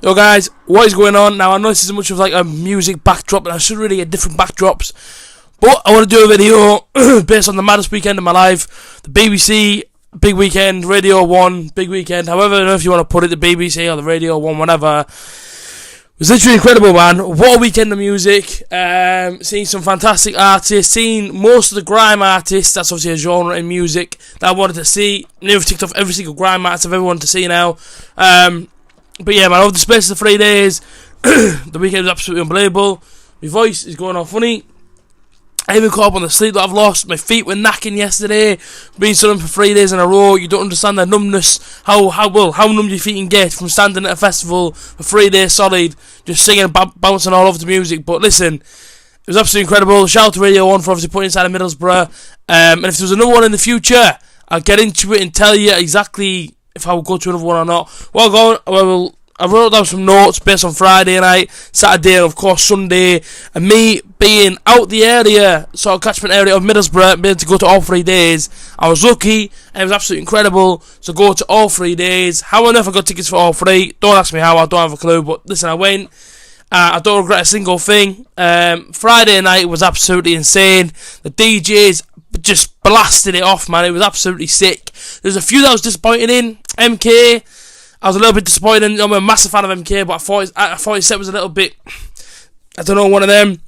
Yo guys, what is going on? Now I know this isn't much of like a music backdrop and I should really get different backdrops, but I want to do a video based on the maddest weekend of my life. The BBC, big weekend, Radio 1, big weekend, however I don't know if you want to put it, the BBC or the Radio 1, whatever. It was literally incredible, man. What a weekend of music. Seeing some fantastic artists, seeing most of the grime artists. That's obviously a genre in music that I wanted to see. Nearly ticked off every single grime artist I've ever wanted to see now. But yeah, man, over the space of 3 days, the weekend was absolutely unbelievable. My voice is going on funny. I even caught up on the sleep that I've lost. My feet were knacking yesterday. Being sunning for 3 days in a row. You don't understand the numbness. How numb your feet can get from standing at a festival for 3 days solid, just singing, bouncing all over the music. But listen, it was absolutely incredible. Shout out to Radio 1 for obviously putting inside of Middlesbrough. And if there's another one in the future, I'll get into it and tell you exactly if I will go to another one or not. I wrote down some notes based on Friday night, Saturday, and of course Sunday. And me being out the area, sort of catchment area of Middlesbrough, being able to go to all 3 days, I was lucky and it was absolutely incredible to go to all 3 days. How on earth I got tickets for all three? Don't ask me how, I don't have a clue. But listen, I went. I don't regret a single thing. Friday night was absolutely insane. The DJs just blasted it off, man. It was absolutely sick. There's a few that I was disappointed in. MK, I was a little bit disappointed in. I'm a massive fan of MK, but I thought his set was a little bit, I don't know, one of them.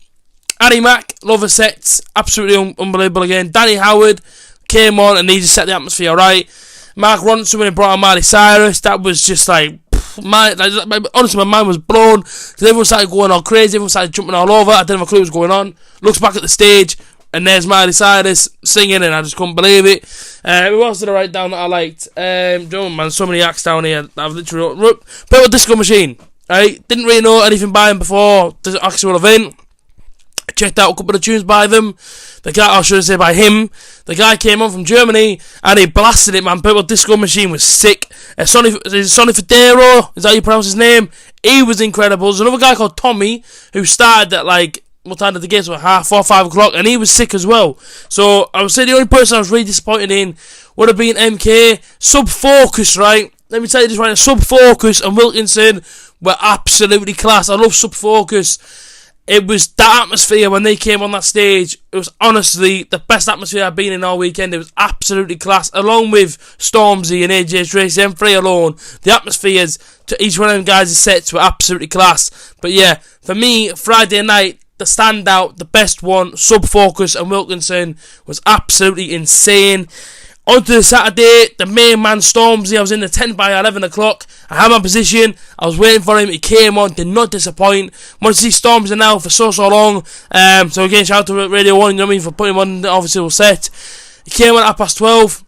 Annie Mac, love her sets, absolutely unbelievable again. Danny Howard came on and he just set the atmosphere right. Mark Ronson when he brought on Miley Cyrus, that was just like, honestly my mind was blown. Because everyone started going all crazy, everyone started jumping all over. I didn't have a clue what was going on. Looks back at the stage, and there's Miley Cyrus singing, and I just couldn't believe it. Who else did I write down that I liked? Man, so many acts down here. I've literally wrote Purple Disco Machine. Right, didn't really know anything by him before the actual event. I checked out a couple of tunes by them. The guy, or should I say by him, the guy came on from Germany and he blasted it, man. Purple Disco Machine was sick. Sonny Federo, is that how you pronounce his name? He was incredible. There's another guy called Tommy who started at like, what time did the gates were? 4:30, 5 o'clock, and he was sick as well. So I would say the only person I was really disappointed in would have been MK. Sub Focus, right? Let me tell you this right now. Sub Focus and Wilkinson were absolutely class. I love Sub Focus. It was that atmosphere when they came on that stage. It was honestly the best atmosphere I've been in all weekend. It was absolutely class. Along with Stormzy and A.J.T, them three alone, the atmospheres to each one of them guys' sets were absolutely class. But yeah, for me, Friday night, the standout, the best one, Sub Focus and Wilkinson, was absolutely insane. On to the Saturday, the main man Stormzy. I was in the tent by 11 o'clock. I had my position. I was waiting for him. He came on, did not disappoint. Want to see Stormzy now for so long. So again, shout out to Radio 1, you know what I mean, for putting him on the official set. He came on at 12:30.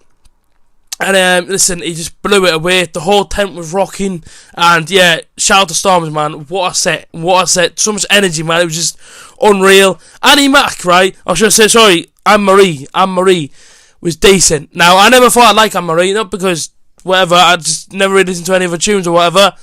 And listen, he just blew it away. The whole tent was rocking. And yeah, shout out to Stormzy, man. What a set. What a set. So much energy, man. It was just unreal. Annie Mac, right? I should say, sorry, Anne-Marie was decent. Now, I never thought I'd like Anne-Marie, not because whatever, I just never really listened to any of her tunes or whatever.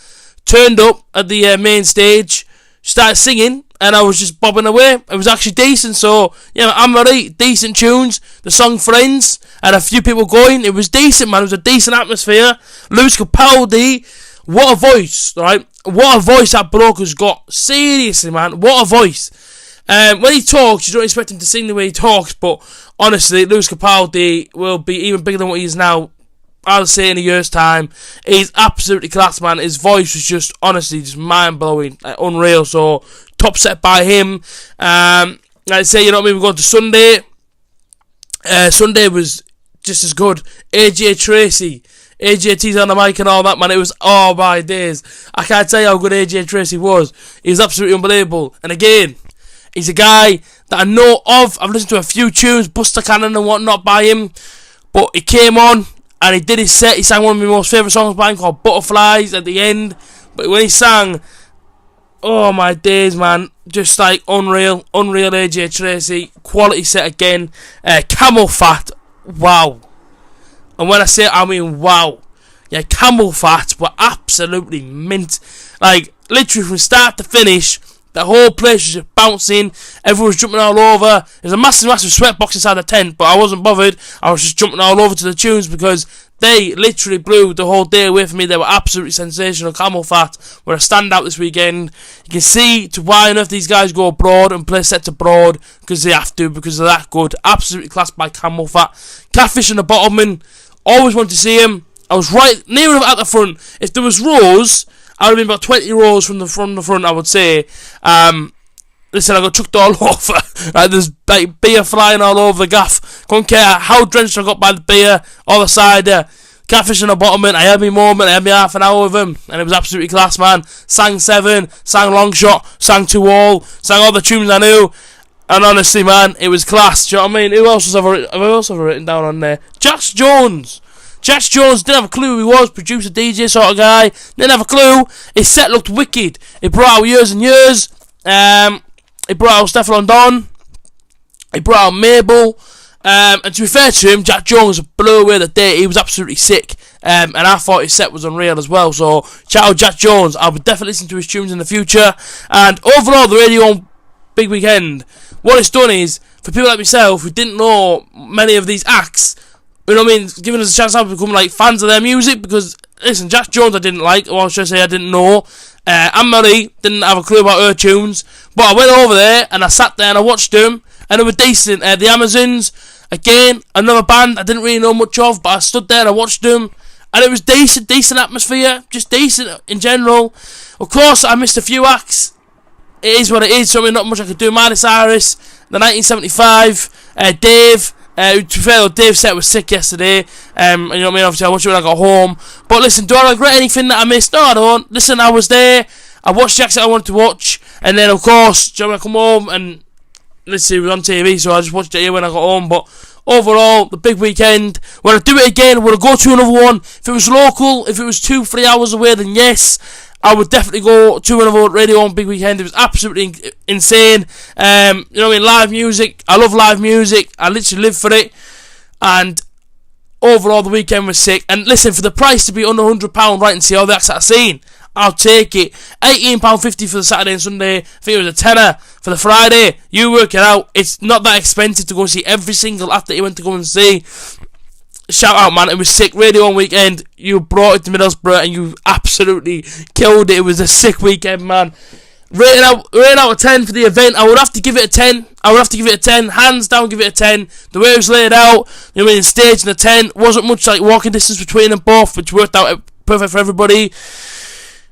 Turned up at the main stage, started singing, and I was just bobbing away. It was actually decent, so, yeah, Anne-Marie, decent tunes. The song Friends, had a few people going. It was decent, man. It was a decent atmosphere. Lewis Capaldi, what a voice, right? What a voice that bloke has got. Seriously, man, what a voice. When he talks, you don't expect him to sing the way he talks, but honestly, Lewis Capaldi will be even bigger than what he is now, I'll say, in a year's time. He's absolutely class, man. His voice was just, honestly, just mind-blowing, unreal, so top set by him. I'd say, you know what I mean, we're going to Sunday. Sunday was just as good. A.J.T, A.J.T's on the mic and all that, man. It was all my days. I can't tell you how good A.J.T was. He was absolutely unbelievable. And again, he's a guy that I know of. I've listened to a few tunes, Buster Cannon and whatnot by him. But he came on and he did his set. He sang one of my most favourite songs by him called Butterflies at the end. But when he sang, oh my days, man. Just like unreal AJ Tracy. Quality set again. Camel Fat, wow. And when I say it, I mean wow. Yeah, Camel Fat were absolutely mint. Like, literally from start to finish, The whole place was just bouncing. Everyone was jumping all over. There's a massive sweatbox inside the tent, but I wasn't bothered. I was just jumping all over to the tunes because they literally blew the whole day away from me. They were absolutely sensational. Camel Fat were a standout this weekend. You can see to why on earth these guys go abroad and play sets abroad, because they have to, because they're that good. Absolutely classed by Camel Fat. Catfish and the Bottleman, always wanted to see him. I was right near enough at the front. If there was rows, I would have been about 20 rows from the front, I would say. Listen, I got chucked all over. Right, there's like beer flying all over the gaff. Couldn't care how drenched I got by the beer or the cider. Catfish and the Bottleman, I had my moment, I had my half an hour with him, and it was absolutely class, man. Sang 7, sang Long Shot, sang 2 All, sang all the tunes I knew, and honestly, man, it was class. Do you know what I mean? Who else have I written down on there? Jax Jones. Jax Jones didn't have a clue who he was, producer, DJ sort of guy. Didn't have a clue. His set looked wicked. He brought out Years and Years. He brought out Stefflon Don. He brought out Mabel. And to be fair to him, Jax Jones blew away the day. He was absolutely sick. And I thought his set was unreal as well. So, shout out Jax Jones. I would definitely listen to his tunes in the future. And overall, the Radio on Big Weekend, what it's done is, for people like myself who didn't know many of these acts, you know what I mean, giving us a chance to become like fans of their music, because listen, Jax Jones I didn't like, or should I say I didn't know. Anne-Marie didn't have a clue about her tunes, but I went over there and I sat there and I watched them, and they were decent. The Amazons, again, another band I didn't really know much of, but I stood there and I watched them, and it was decent atmosphere, just decent in general. Of course, I missed a few acts. It is what it is, so I mean, not much I could do. Miley Cyrus, the 1975, Dave. To be fair, Dave's set was sick yesterday. You know what I mean? Obviously, I watched it when I got home. But listen, do I regret anything that I missed? No, I don't. Listen, I was there. I watched the acts that I wanted to watch. And then, of course, when I come home and listen, it was on TV, so I just watched it here when I got home. But overall, the big weekend. When I do it again, would I go to another one? If it was local, if it was 2-3 hours away, then yes, I would definitely go to another Radio on Big Weekend. It was absolutely insane. You know what I mean? Live music. I love live music. I literally live for it. And overall, the weekend was sick. And listen, for the price to be under £100 right and see all the acts that I've seen, I'll take it. £18.50 for the Saturday and Sunday. I think it was a tenner for the Friday. You work it out. It's not that expensive to go see every single act that you went to go and see. Shout out, man, it was sick. Radio on Weekend, you brought it to Middlesbrough and you absolutely killed it. It was a sick weekend, man. Rating out of 10 for the event, I would have to give it a 10. Hands down, give it a 10. The way it was laid out, you know what I mean, stage and the tent, wasn't much like walking distance between them both, which worked out perfect for everybody.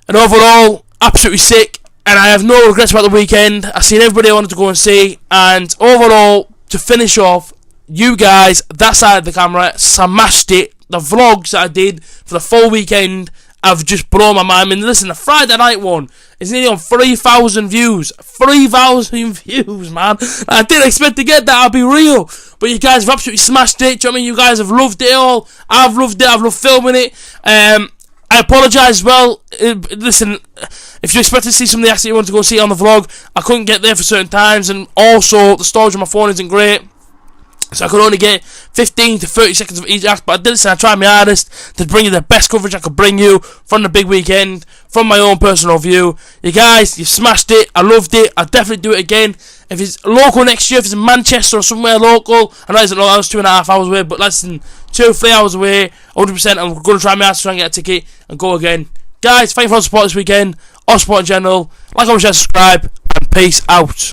And overall, absolutely sick. And I have no regrets about the weekend. I've seen everybody I wanted to go and see. And overall, to finish off, you guys, that side of the camera, smashed it. The vlogs that I did for the full weekend have just blown my mind. I mean, listen, the Friday night one is nearly on 3,000 views. 3,000 views, man. I didn't expect to get that, I'll be real. But you guys have absolutely smashed it. Do you know what I mean? You guys have loved it all. I've loved it. I've loved filming it. I apologise as well. Listen, if you expect to see some of the acts that you want to go see on the vlog, I couldn't get there for certain times. And also, the storage on my phone isn't great. So I could only get 15 to 30 seconds of each act, but I did listen, I tried my hardest to bring you the best coverage I could bring you from the big weekend, from my own personal view. You guys, you smashed it, I loved it, I'll definitely do it again. If it's local next year, if it's in Manchester or somewhere local, I know it's not, I was 2.5 hours away, but listen, 2-3 hours away, 100%, I'm going to try my hardest to try and get a ticket and go again. Guys, thank you for all the support this weekend, all support in general, like, comment, share, subscribe, and peace out.